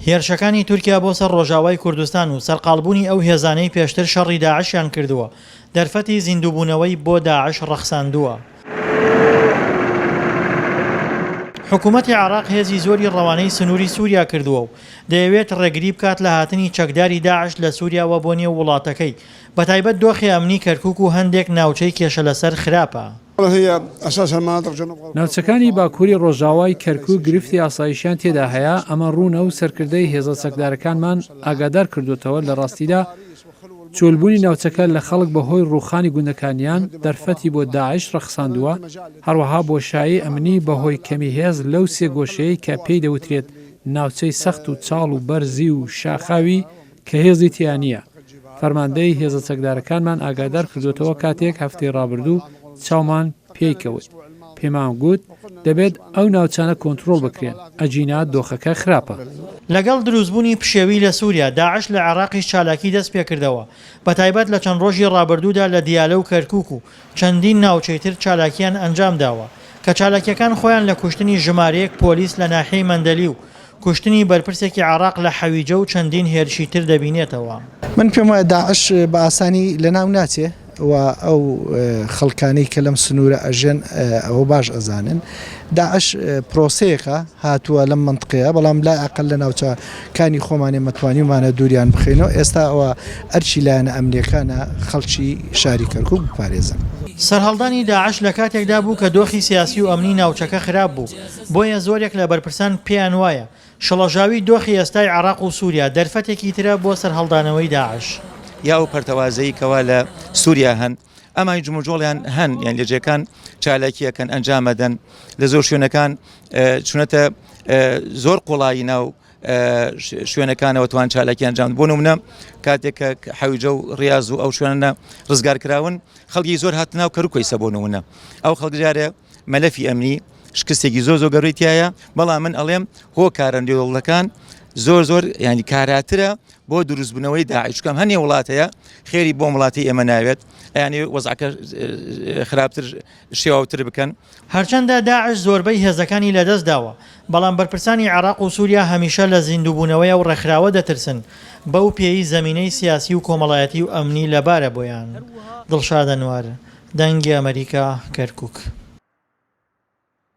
هێرشەکانی تورکیا بۆ سەر ڕۆژاوای کوردستان و سەرقاڵبوونی ئەو هێزانەی پێشتر شەڕی داعشیان کردووە دەرفەتی زیندووبوونەوەی بۆ داعش ڕەخساندووە. حکوومەتی عێراق هێزی زۆری ڕەوانەی سنووری سووریا کردووە و دەیەوێت ڕێگری بکات لە هاتنی چەکداری داعش لە سووریاوە بۆ نێو وڵاتەکەی بەتایبەت دۆخی ئەمنی کەرکووک و هەندێک ناوچەی کێشە لەسەر خراپە. ناوچەکانی باکووری ڕۆژاوای کەرکووک گرفتی ئاسایشیان تێدا هەیە. ئەمە ڕوونە و سەرکردەی هێزە چەکدارەکانمان ئاگادار کردوتەوە لە ڕاستیدا چۆلبوونی ناوچەکە لە خەڵک بەهۆی ڕووخانی گوندەکانیان دەرفەتی بۆ داعش ڕەخساندووە، هەروەها بۆشایی ئەمنی بەهۆی کەمی هێز لەو سێ گۆشەیە کە پێی دەوترێت ناوچەی سەخت و چاڵ و بەرزی و شاخاوی کە هێزی تیان نییە. فەرماندەی هێزە چەکدارەکانمان ئاگادار کردوتەوە کاتێک هەفتەی ڕابردوو چاومان پێیکەوت. پێمان گوت دەبێت ئەو ناوچانە کۆنتڕۆڵ بکرێن، ئەجینا دۆخەکە خراپە. لەگەڵ دروستبوونی پشێوی لە سووریا داعش لە عێراقیش چالاکی دەست پێکردەوە، بەتایبەت لە چەند ڕۆژی ڕابردوودا لە دیالە و کەرکووک و چەندین ناوچەی تر چالاکیان ئەنجام داوە کە چالاکیەکان خۆیان لە کوشتنی ژمارەیەک پۆلیس لە ناحیەی مەندەلی و کوشتنی بەرپرسێکی عێراق لە حەویجە و چەندین هێرشی تر دەبینێتەوە. من پێم وایە داعش بە ئاسانی لەناو ناچێ و ئەو خەڵکانەی کە لەم سنوورە ئەژێن ئەوە باش ئەزانن. داعش پرۆسەیەکە هاتووە لەم منطقەیە، بەڵام لای ئەقل لە ناوچەکانی خۆمانێ مەتوانیمانە دووریان بخێنەوە. ئێستا ئەوە ئەرچی لایەنە ئەمنیەکانە خەڵکی شاری کەرکووک بپارێزن. سەرهەڵدانی داعش لە کاتێکدا بوو کە دۆخی سیاسی و ئەمنی ناوچەکە خراپ بوو، بۆیە زۆرێک لە بەرپرسان پێیان وایە شڵەژاوی دۆخی ئێستای عێراق و سووریا دەرفەتێکی ترە بۆ سەرهەڵدانەوەی داعش. یا و پەرتەوازەیی کەوا لە سووریا هەن، ئەمای جموجۆڵیان هەن، یان لێجەکان چالاکیەکەن ئەنجامەدەن لە زۆر شوێنەکان چونەتە زۆر قوڵایی ناو شوێنەکانەوە توان چالاکی ئەنجام بۆ نمونە کاتێک کە حەویجە و ڕیاز و ئەو شوێنە ڕزگار کراون خەڵکی زۆر هاتنە و کەرکووکەیسە بۆ نمونە ئەو خەڵک جارێ مەلەفی ئەمنی شکستێکی زۆر گەورەی تایە، بەڵام من ئەڵێم هۆ کارەندێڵەکان زۆر ینی کاراترە بۆ دروستبوونەوەی داعش. کەم هەنێ وڵاتەیە خێری بۆ وڵاتی ئێمە ناوێت، ینی وەزعەکە خراپتر شێواوتر بکەن. هەرچەندە داعش زۆربەی هێزەکانی لەدەست داوە، بەڵام بەرپرسانی عێراق و سووریا هەمیشە لە زیندووبوونەوەی و ڕێکخراوە دەترسن بەو پێی زەمینەی سیاسی و کۆمەڵایەتی و ئەمنی لەبارە بۆیان. دڵشاد ئەنوار، دەنگی ئەمریکا، کەرکووک.